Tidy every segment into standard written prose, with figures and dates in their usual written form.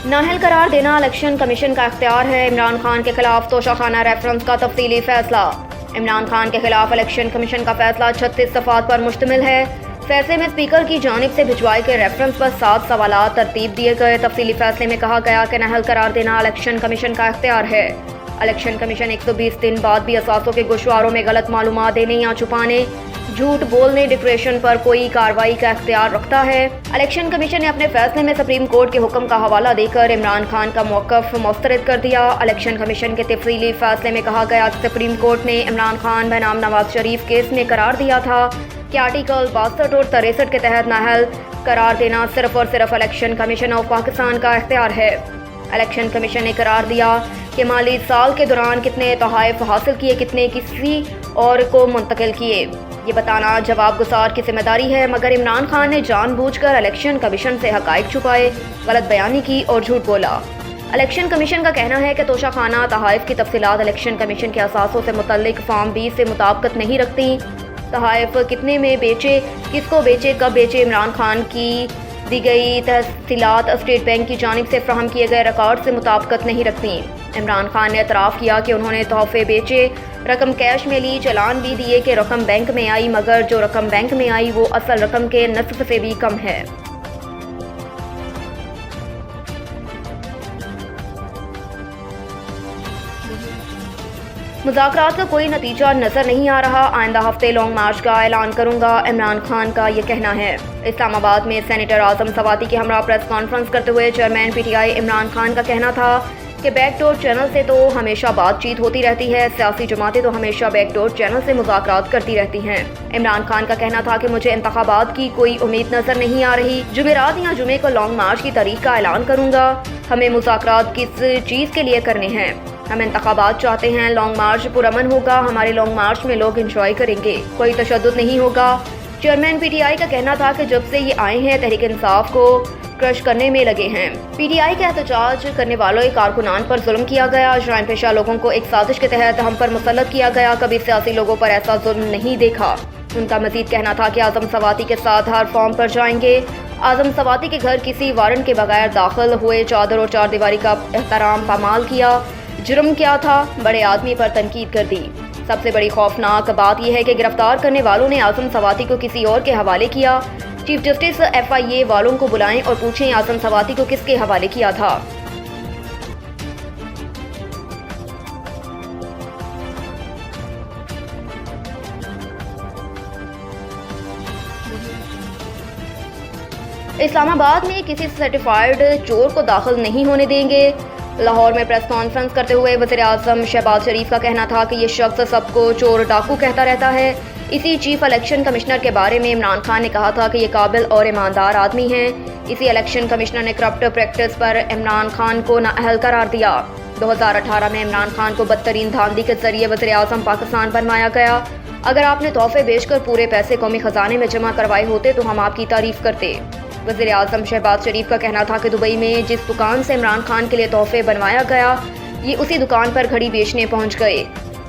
नाअहल करार देना election commission का इख्तियार है। इमरान खान के खिलाफ तोशाखाना रेफरेंस का तफसीली फैसला। इमरान खान के खिलाफ इलेक्शन कमीशन का फैसला 36 सफ़ात पर मुश्तमिल है। फैसले में स्पीकर की जानिब से भिजवाए गए रेफरेंस पर 7 सवालात तरतीब दिए गए। तफसीली फैसले में कहा गया कि नाअहल करार देना इलेक्शन कमीशन का इख्तियार है। इलेक्शन कमीशन 120 दिन बाद भी असासों के गोशवारों में गलत मालूमात देने या छुपाने, झूठ बोलने, डिक्रेशन पर कोई कार्रवाई का इख्तियार रखता है। इलेक्शन कमीशन ने अपने फैसले में सुप्रीम कोर्ट के हुक्म का हवाला देकर इमरान खान का मौक़िफ़ मुस्तरद कर दिया। इलेक्शन कमीशन के तफसीली फैसले में कहा गया कि सुप्रीम कोर्ट ने इमरान खान बनाम नवाज शरीफ केस में करार दिया था कि आर्टिकल 62 और 63 के तहत नाअहल करार देना सिर्फ और सिर्फ इलेक्शन कमीशन ऑफ पाकिस्तान का इख्तियार है। इलेक्शन कमीशन ने करार दिया कि माली साल के दौरान कितने तोहफ़े हासिल किए, कितने किसी और को मुंतकिल किए, ये बताना जवाब गुजार की जिम्मेदारी है। मगर इमरान खान ने जानबूझकर इलेक्शन कमीशन से हक़ाइक़ छुपाए, गलत बयानी की और झूठ बोला। इलेक्शन कमीशन का कहना है कि तोशाखाना तोहफ़ की तफसीलात इलेक्शन कमीशन के असासों से मुतल्लिक फॉर्म 20 से मुताबिकत नहीं रखती। तोहफ़ कितने में बेचे, किसको बेचे, कब बेचे, इमरान खान की दी गई तफसीलात स्टेट बैंक की जानिब से फ्राहम किए गए रिकॉर्ड से मुताबिकत नहीं रखती। इमरान खान ने एतराफ़ किया कि उन्होंने तोहफ़े बेचे, रकम कैश में ली, चालान भी दिए कि रकम बैंक में आई, मगर जो रकम बैंक में आई वो असल रकम के नस्फ से भी कम है। मुज़ाकरात का कोई नतीजा नजर नहीं आ रहा। आइंदा हफ्ते लॉन्ग मार्च का ऐलान करूंगा, इमरान खान का ये कहना है। इस्लामाबाद में सेनेटर आजम सवाती के हमरा प्रेस कॉन्फ्रेंस करते हुए चेयरमैन PTI इमरान खान का कहना था कि बैकडोर चैनल से तो हमेशा बातचीत होती रहती है, सियासी जमातें तो हमेशा बैकडोर चैनल से मुज़ाकरात करती रहती हैं। इमरान खान का कहना था कि मुझे इंतखाबात की कोई उम्मीद नजर नहीं आ रही। जुमेरात या जुमे को लॉन्ग मार्च की तारीख का ऐलान करूंगा। हमें मुज़ाकरात किस चीज़ के लिए करने हैं? हम इंतखाबात चाहते हैं। लॉन्ग मार्च पुरअमन होगा, हमारे लॉन्ग मार्च में लोग इंजॉय करेंगे, कोई तशद्दुद नहीं होगा। चेयरमैन PTI का कहना था कि जब से ये आए हैं तहरीक इंसाफ को क्रश करने में लगे हैं। PTI के एहतजाज करने वालों कारकुनान पर जुल्म किया गया, जुर्म पेशा लोगों को एक साजिश के तहत हम पर मुसल्लत किया गया, कभी सियासी लोगों पर ऐसा जुल्म नहीं देखा। उनका मजीद कहना था कि आजम सवाती के साथ हर फॉर्म पर जाएंगे। आजम सवाती के घर किसी वारंट के बगैर दाखिल हुए, चादर और चार दीवारी का एहतराम पामाल किया। जुर्म क्या था? बड़े आदमी पर तनकीद कर दी। सबसे बड़ी खौफनाक बात यह है कि गिरफ्तार करने वालों ने आजम सवाती को किसी और के हवाले किया। चीफ जस्टिस FIA वालों को बुलाएं और पूछें आजम सवाती को किसके हवाले किया था। इस्लामाबाद में किसी सर्टिफाइड चोर को दाखिल नहीं होने देंगे। लाहौर में प्रेस कॉन्फ्रेंस करते हुए वज़ीर आज़म शहबाज शरीफ का कहना था कि ये शख्स सबको चोर डाकू कहता रहता है। इसी चीफ इलेक्शन कमिश्नर के बारे में इमरान खान ने कहा था कि ये काबिल और ईमानदार आदमी हैं। इसी इलेक्शन कमिश्नर ने करप्ट प्रैक्टिस पर इमरान खान को नाअहल करार दिया। 2018 में इमरान खान को बदतरीन धांधली के जरिए वज़ीर आज़म पाकिस्तान बनवाया गया। अगर आपने तोहफे बेचकर पूरे पैसे कौमी खजाने में जमा करवाए होते तो हम आपकी तारीफ करते। वज़ीर आज़म शहबाज शरीफ का कहना था कि दुबई में जिस दुकान से इमरान खान के लिए तोहफे बनवाया गया, ये उसी दुकान पर घड़ी बेचने पहुंच गए।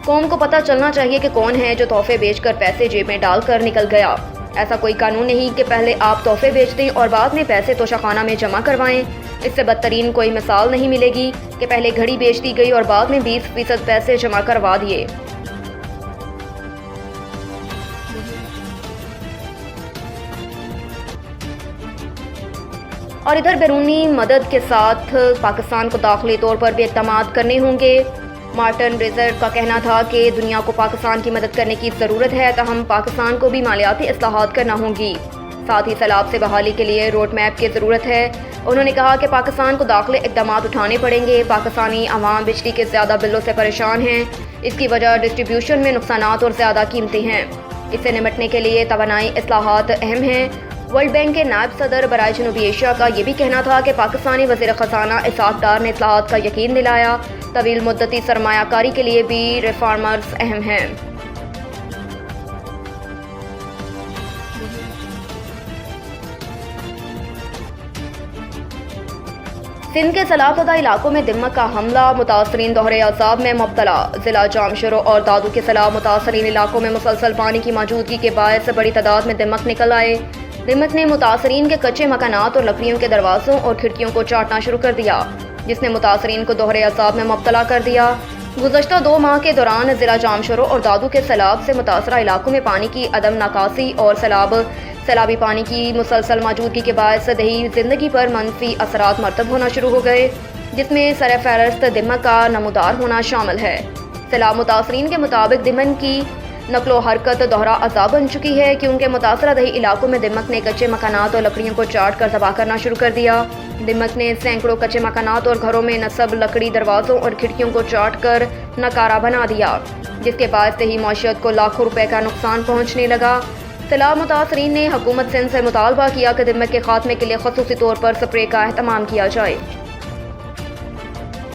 कौम को पता चलना चाहिए कि कौन है जो तोहफे बेचकर पैसे जेब में डालकर निकल गया। ऐसा कोई कानून नहीं कि पहले आप तोहफे बेच दें और बाद में पैसे तोशाखाना में जमा करवाएं। इससे बदतरीन कोई मिसाल नहीं मिलेगी कि पहले घड़ी बेच दी गई और बाद में 20% पैसे जमा करवा दिए। और इधर बैरूनी मदद के साथ पाकिस्तान को दाखिली तौर पर भी इक़दामात करने होंगे। मार्टिन रिजर्व का कहना था कि दुनिया को पाकिस्तान की मदद करने की ज़रूरत है, तो हम पाकिस्तान को भी मालियाती इस्लाहात करना होंगी। साथ ही सैलाब से बहाली के लिए रोड मैप की ज़रूरत है। उन्होंने कहा कि पाकिस्तान को दाखिली इक़दामात उठाने पड़ेंगे। पाकिस्तानी अवाम बिजली के ज़्यादा बिलों से परेशान हैं। इसकी वजह डिस्ट्रीब्यूशन में नुकसानात और ज़्यादा कीमतें हैं। इससे निपटने के लिए तवानाई इस्लाहात अहम हैं। वर्ल्ड बैंक के नायब सदर बराए जनूबी एशिया का ये भी कहना था कि पाकिस्तानी वज़ीर ख़जाना इसहाक डार ने इस्लाहात का यकीन दिलाया। तवील मुद्दती सरमायाकारी के लिए भी रिफॉर्मर्स अहम हैं। सिंध के सलाफदा इलाकों में दिमक का हमला, मुतासरीन दोहरे अज़ाब में मुब्तला। जिला जामशरो और दादू के सलाह मुतासरीन इलाकों में मुसलसल पानी की मौजूदगी के बायस बड़ी तादाद में दिमक निकल आए। دمک نے متاثرین کے کچے مکانات اور لکڑیوں کے دروازوں اور کھڑکیوں کو چاٹنا شروع کر دیا، جس نے متاثرین کو دوہرے عذاب میں مبتلا کر دیا۔ گزشتہ 2 ماہ کے دوران ضلع جامشورو اور دادو کے سیلاب سے متاثرہ علاقوں میں پانی کی عدم نکاسی اور سیلابی پانی کی مسلسل موجودگی کے باعث دیہی زندگی پر منفی اثرات مرتب ہونا شروع ہو گئے، جس میں سر فہرست دمک کا نمودار ہونا شامل ہے۔ سیلاب متاثرین کے مطابق دمک کی نقل و حرکت دوہرا عذاب بن چکی ہے، کیونکہ متاثرہ دیہی علاقوں میں دمک نے کچے مکانات اور لکڑیوں کو چاٹ کر تباہ کرنا شروع کر دیا۔ دمک نے سینکڑوں کچے مکانات اور گھروں میں نصب لکڑی دروازوں اور کھڑکیوں کو چاٹ کر ناکارہ بنا دیا، جس کے باعث دیہی معیشت کو لاکھوں روپے کا نقصان پہنچنے لگا۔ سیلاب متاثرین نے حکومت سندھ سے مطالبہ کیا کہ دمک کے خاتمے کے لیے خصوصی طور پر سپرے کا اہتمام کیا جائے۔